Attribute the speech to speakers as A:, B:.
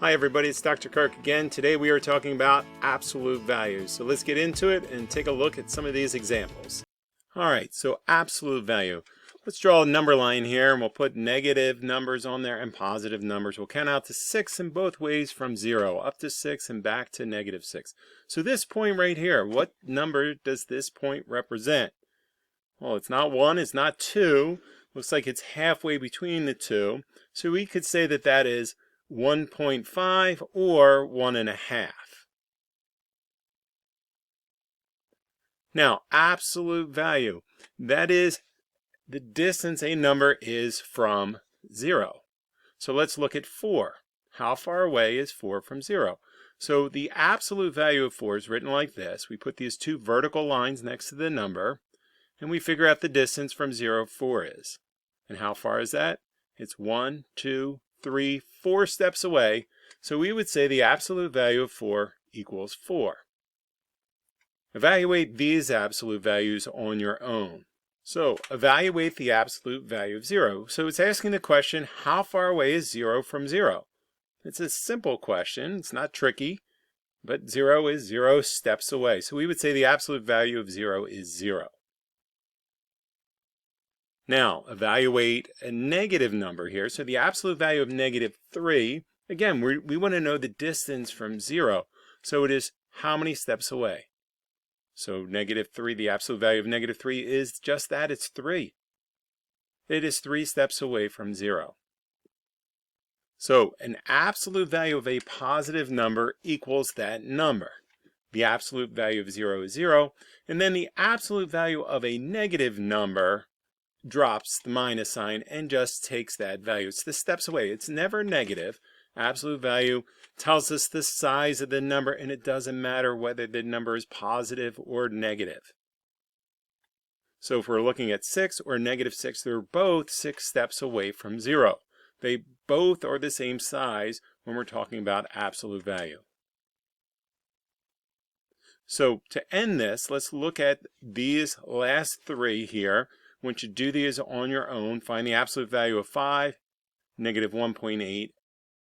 A: Hi everybody, it's Dr. Kirk again. Today we are talking about absolute values. So let's get into it and take a look at some of these examples. Alright, so absolute value. Let's draw a number line here and we'll put negative numbers on there and positive numbers. We'll count out to 6 in both ways from 0 up to 6 and back to negative 6. So this point right here, what number does this point represent? Well, it's not 1, it's not 2. Looks like it's halfway between the two. So we could say that that is 1.5 or 1.5. Now, absolute value, that is the distance a number is from 0. So let's look at 4. How far away is 4 from 0? So the absolute value of 4 is written like this. We put these two vertical lines next to the number, and we figure out the distance from 0 4 is. And how far is that? It's 1, 2, 3, 4 steps away. So we would say the absolute value of 4 equals 4. Evaluate these absolute values on your own. So evaluate the absolute value of 0. So it's asking the question, how far away is 0 from 0? It's a simple question. It's not tricky. But 0 is 0 steps away. So we would say the absolute value of 0 is 0. Now, evaluate a negative number here. So the absolute value of negative 3, again, we want to know the distance from 0. So it is how many steps away? So negative 3, the absolute value of negative 3 is just that, it's 3. It is 3 steps away from 0. So an absolute value of a positive number equals that number. The absolute value of 0 is 0. And then the absolute value of a negative number drops the minus sign and just takes that value. It's the steps away. It's never negative. Absolute value tells us the size of the number, and it doesn't matter whether the number is positive or negative. So if we're looking at 6 or negative 6, they're both 6 steps away from 0. They both are the same size when we're talking about absolute value. So to end this, let's look at these last three here. Once you do these on your own, find the absolute value of 5, negative 1.8,